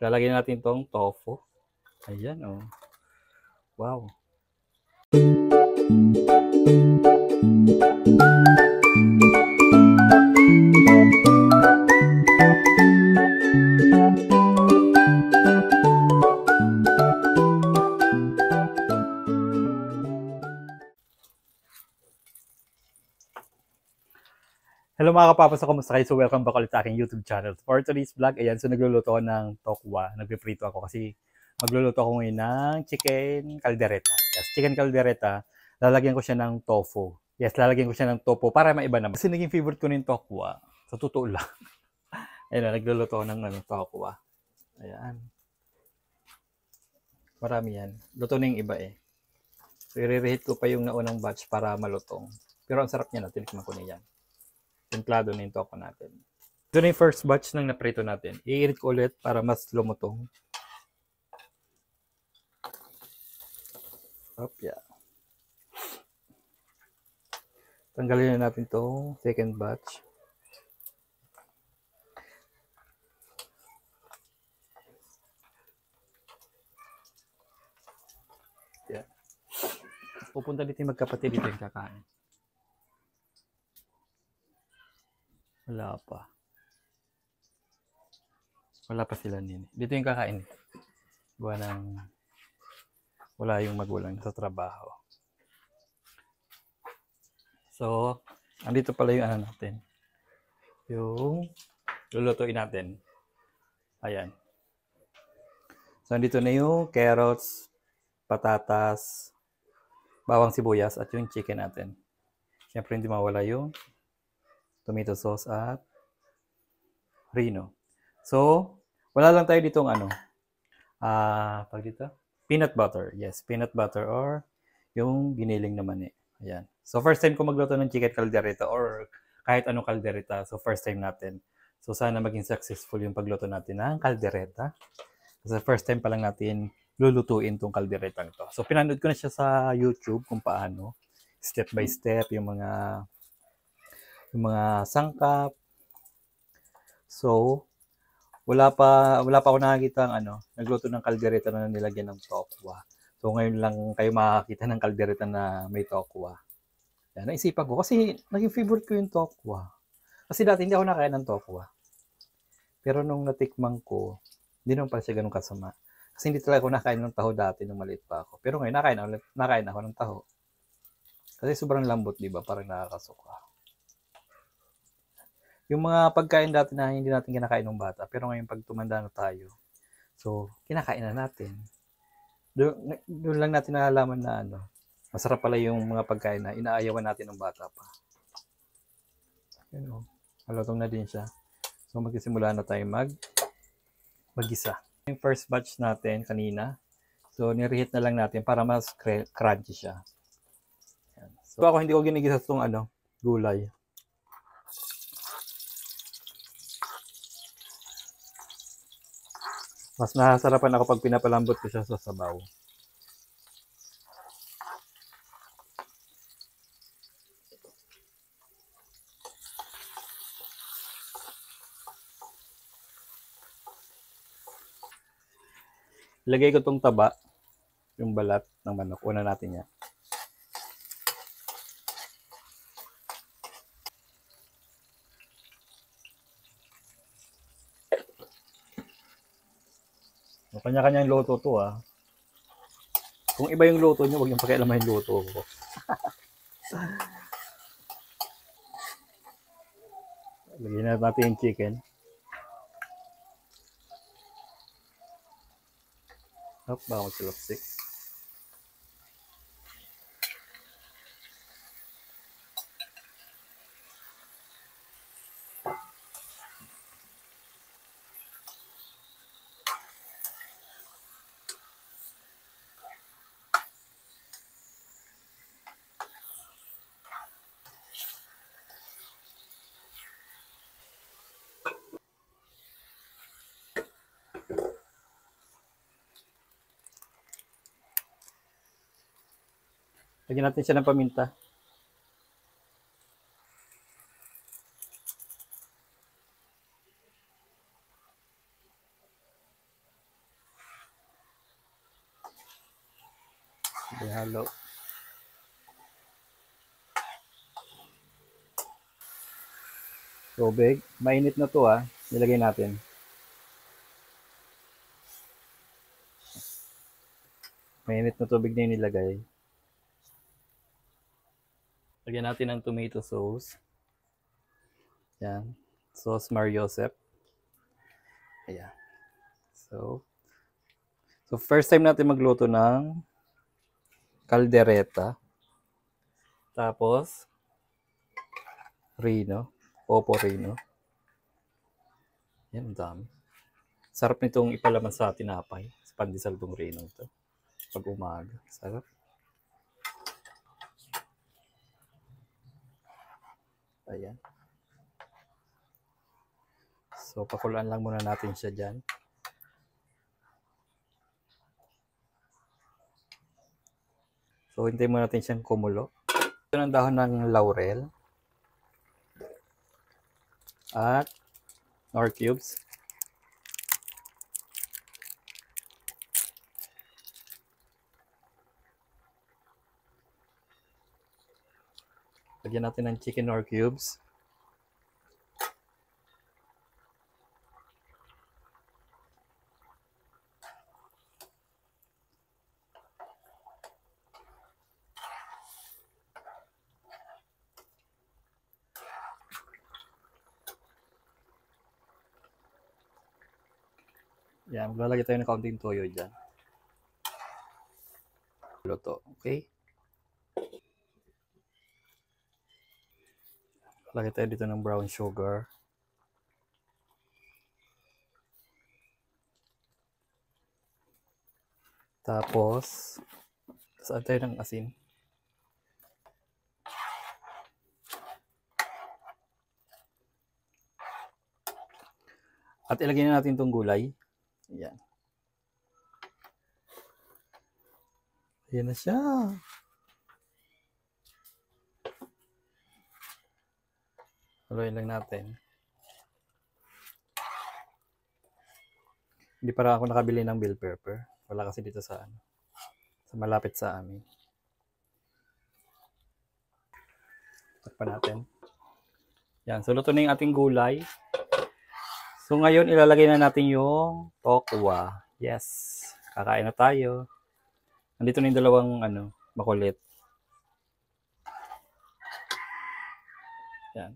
Lalagyan natin tong tofu. Ayan, oh. Wow. Hello mga kapapas, so kamusta kayo? So welcome back ulit sa aking YouTube channel. For today's vlog, ayan, so nagluluto ako ng tokwa. Nagpiprito ako kasi magluluto ako ngayon ng chicken caldereta. Yes, chicken caldereta, lalagyan ko siya ng tofu. Yes, lalagyan ko siya ng tofu para maiba naman. Kasi naging favorite ko ng tokwa. Sa totoo lang. Ayan, nagluluto ako ng tokwa. Ayan. Marami yan. Luto na yung iba eh. So i-reheat ko pa yung naunang batch para malutong. Pero ang sarap niya na, tinikman ko na yan. Templado na yung toko natin. Ito na yung first batch ng naprito natin. I-init ko ulit para mas lumutong. Yeah. Tanggalin na natin itong second batch. Yeah. Pupunta dito yung magkapatid dito yung kakain. Wala pa. Wala pa sila nini. Dito yung kakain. Wala yung magulang sa trabaho. So, andito pala yung ano natin. Yung lulutuin natin. Ayan. So, andito na yung carrots, patatas, bawang sibuyas at yung chicken natin. Siyempre hindi mawala yung tomato sauce at rino. So, wala lang tayo ditong pag dito, peanut butter. Yes, peanut butter or yung giniling na mani. Ayan. So, first time ko magluto ng chicken caldereta or kahit anong caldereta. So, first time natin. So, sana maging successful yung pagluto natin ng caldereta. Kasi first time pa lang natin lulutuin tong calderetang to. So, pinanood ko na siya sa YouTube kung paano. Step by step, yung mga sangkap. So, wala pa ako nakakita ng nagluto ng caldereta na nilagyan ng tokwa. So, ngayon lang kayo makakita ng caldereta na may tokwa. Yan, naisipan ko kasi naging favorite ko yung tokwa. Kasi dati hindi ako nakain ng tokwa. Pero nung natikman ko, hindi naman pala siya ganun kasama. Kasi hindi talaga ako nakain ng taho dati nung maliit pa ako. Pero ngayon nakain ako ng taho. Kasi sobrang lambot, di ba? Parang nakakasuka. Yung mga pagkain dati na hindi natin kinakain ng bata, pero ngayon pag tumanda na tayo, so kinakain na natin. Doon lang natin nalalaman na masarap pala yung mga pagkain na inaayawan natin ng bata pa. Malutong na din siya. So magsisimula na tayo mag-isa. Yung first batch natin kanina, so nireheat na lang natin para mas crunchy siya. So ako hindi ko ginigisa itong gulay. Mas nasarapan ako pag pinapalambot ko siya sa sabaw. Ilagay ko itong taba, yung balat ng manok. Una natin yan. Kanya-kanya yung luto to Kung iba yung luto nyo, huwag yung pakialaman yung luto ko. Lagyan natin yung chicken. Baka magsilapsik. Lagyan natin siya ng paminta. Ihalo. Tubig. Mainit na to Nilagay natin. Mainit na tubig na yung nilagay. Lagyan natin ng tomato sauce. Yan. Sauce Mariosep. Ayan. So first time natin magluto ng caldereta. Tapos, Rino. Opo Rino. Yan, dami. Sarap nitong ipalaman sa tinapay. Sa pandesal tong Rino ito. Pag umaga. Sarap. Ayan. So, pakulaan lang muna natin siya dyan. So, hintayin muna natin siyang kumulo. Ito ng dahon ng laurel. At nor cubes. Lagyan natin ng chicken nor cubes. Yan, maglalagay tayo ng kaunting toyo dyan. Luto, okay? Lagay tayo dito ng brown sugar. Tapos add tayo ng asin. At ilagay na natin itong gulay. Ayan. Ayan na siya. Haluin lang natin. Hindi para ako nakabili ng bell pepper. Wala kasi dito sa malapit sa amin. Takpan natin. Yan, so luto na yung ating gulay. So ngayon ilalagay na natin yung tokwa. Yes, kakain na tayo. Nandito na yung dalawang makulit. Yan.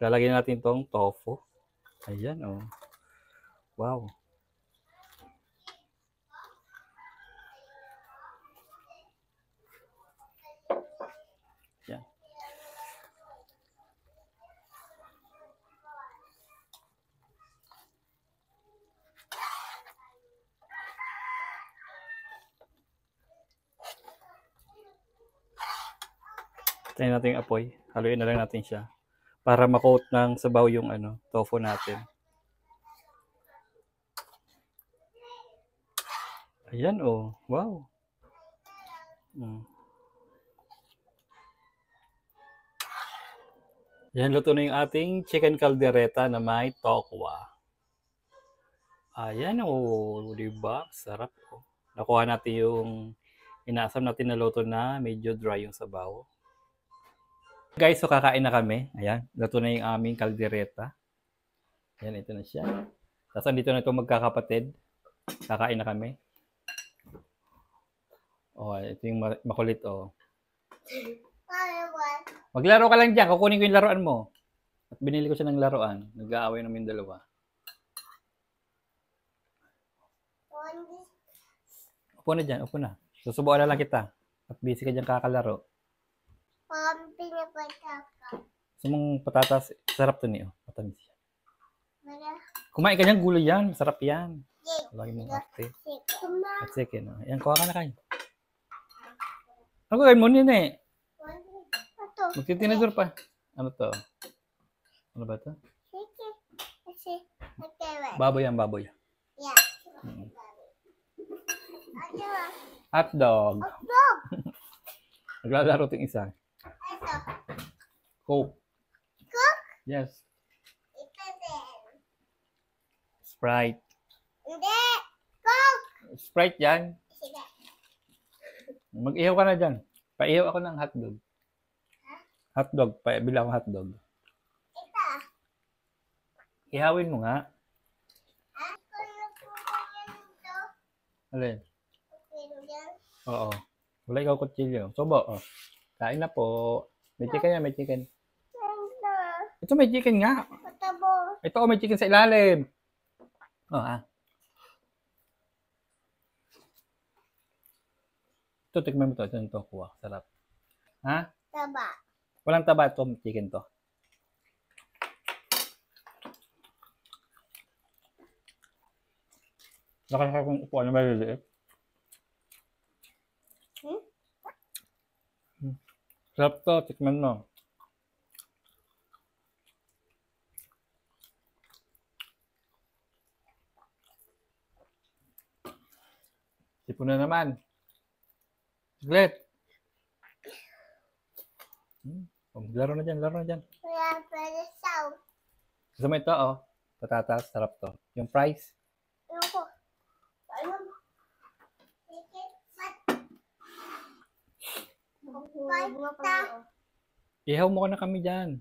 Ilalagay na natin tong tofu. Ayan oh. Wow. Yan. Tayo natin yung apoy. Haluin na lang natin siya. Para ma-coat ng sabaw yung tofu natin. Ayan oh. Wow. Yan, luto na yung ating chicken caldereta na may tokwa. Ayan oh, diba? Sarap oh. Nakuha natin yung inaasam natin na luto na medyo dry yung sabaw. Guys, so kakain na kami. Ayan, luto na yung aming caldereta. Ayan, ito na siya. Tapos andito na itong magkakapatid. Kakain na kami. Oh, ito yung makulit oh. Maglaro ka lang dyan. Kukunin ko yung laruan mo. At binili ko siya ng laruan. Nag-aaway namin dalawa. Upo na dyan. Upo na. Susubuan na lang kita. At busy ka dyan kakalaro. Gusto mong patatas? Sarap to niyo. Matamis siya. Kumain ka dyan. Gulay yan. Sarap yan. Lagi mong ate. At second. Ayan, kuha ka na kayo. Ano gawin mo nini? Magtitinador pa. Ano to? Ano ba to? Baboy yan, baboy. Hotdog. Naglalaro ting isa. Coke. Coke? Yes. Ito din. Sprite. Hindi. Coke. Sprite yan. Sige. Mag-ihaw ka na dyan. Paihaw ako ng hotdog. Hotdog. Bila ako hotdog. Ito. Ihawin mo nga. Kung napupunyan ito. Alin? Pero yan. Oo. Wala ikaw kutsilyo. Sobo, oh. Kain na po. May chicken yan, may chicken. Ganda. Ito may chicken nga. Patabo. Ito, oh, may chicken sa ilalim. Oh, ah. Ito, tikman mo to. Ito, kuha. Sarap. Ha? Taba. Walang taba ito, chicken to. Nakakaka kung upuan na maliliit. Sarap to, tikman mo. Sipon na naman. Saglit. Oh, laro na dyan, laro na dyan. Wala pala saw. Gusto mo ito, oh. Patatas, sarap to. Yung fries. Ayoko. Ayun. Ticket. Bata. Ihaw mo ka na kami dyan.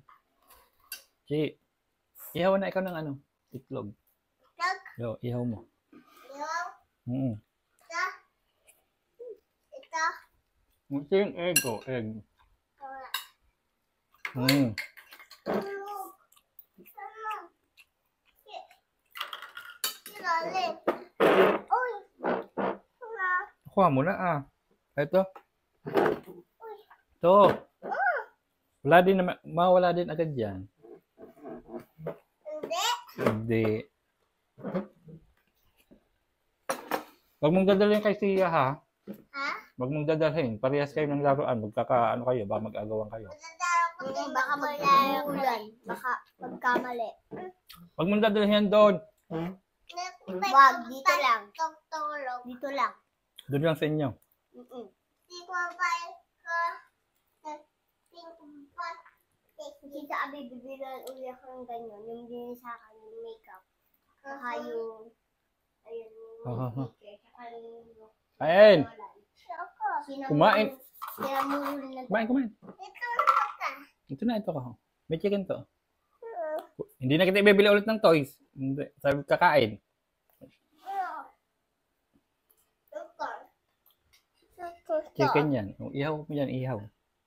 Chi. Ihaw na ikaw ng ano? Itlog. Dog. Yo, ihaw mo. Ayaw. Ito. Ito. Ito yung egg, oh. Egg. Wala. Tulog. Sama. Ilalim. Uy. Wala. Kuha mo na, ah. Ito. Uy. Ito. Wala din naman, mawala din agad yan. Hindi. Hindi. Huwag mong dadalhin kay Sia, ha? Ha? Huwag mong dadalhin. Parehas kayo ng laruan. Magkaka, ano kayo, ba mag-agawan kayo. Nadaro ko din. Baka maglaruan. Baka magkamali. Huwag mong dadalhin yan doon. Wag, dito lang. Tutulog. Dito lang. Doon lang sa inyo. Di ko pa ko. Kasi sa abi, bibilan uli ako ng ganyan. Yung din sa akin, yung makeup. Saka yung, ayun, yung sticker. Saka yung, Kain! Kumain. Sinamulol na. Kumain. Ito na ka. Ito na, ito ka. May chicken to. Hindi na kita ibibili ulit ng toys. Hindi. Sabi kakain. Chicken yan. O, ihaw mo yan, ihaw.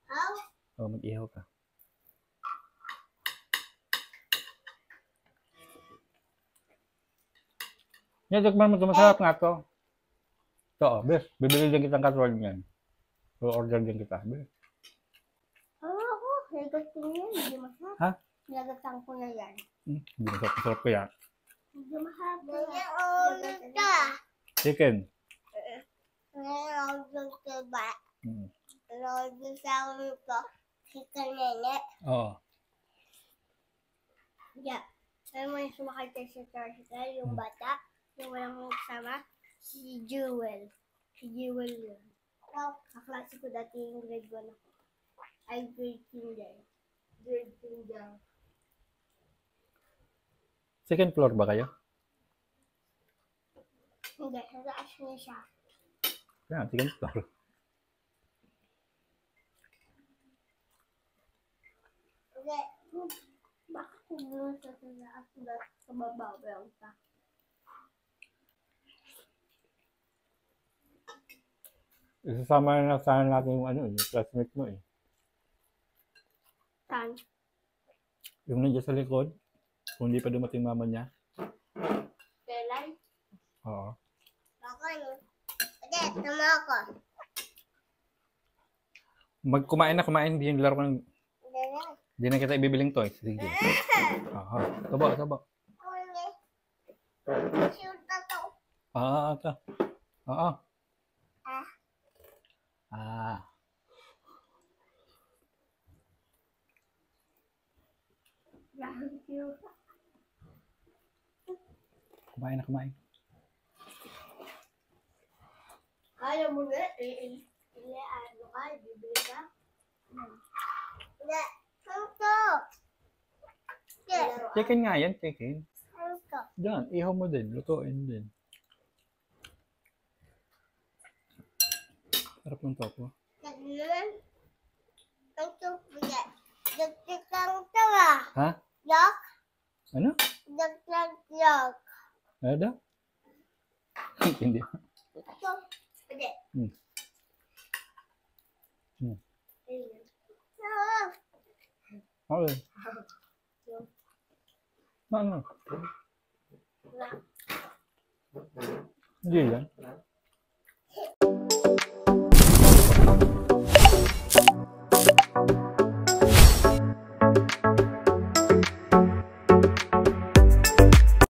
How? O, mag-ihaw ka. Yan, tikman mo ito. Masarap nga to. Ito, oh, bes. Bibili din kitang katulad niyan. O-order din kita. Bes. Ako, nagagatan yan. Hindi masarap. Ha? Nagagatan ko na yan. Hindi masarap ko yan. Hindi masarap na yan. Chicken. Nalagyan ko ba? Mm. Nalagyan sa akin ko. Chicken nene. Oo. Yeah. Alam mo yung sumakay tayo sa tricycle, yung bata, yung walang kasama, si Jewel. Si Jewel yun. Kaklase ko dati yung grade 1 ako. Ay, grade 2 din. Grade 2 din. Second floor ba kayo? Hindi, nataas niya siya. Yan, second floor. Hindi. Bakit kung sa taas na sa baba lang pa? Isasama na sana natin yung ano, yung classmate mo eh. Saan? Yung nandiyan sa likod, kung hindi pa dumating mama niya. Kailan? Oo. Bakit? Hindi, tama ako. Kumain na, kumain. Hindi yung laro ko ng... Hindi na. Hindi na kita ibibiling toys. Sige. Oo. Tabo, tabo. Hindi. Shoot na to. Ito. Oo. Ah. Thank you. Kumain na, kumain. Ayaw mo na, ano ka, bibili ka? Hindi, santo. Chicken nga yan, chicken. Santo. Diyan, ihaw mo din. Lutuin din. Sarap ng tofu. Ganun. Ang tupia. Dagdag lang ito ah. Ha? Yak. Ano? Dagdag yak. Ano daw? Hindi. Ito. Pwede. Hmm. Hmm. Ayun. Ah. Okay. Ano? Wala. Hindi yan.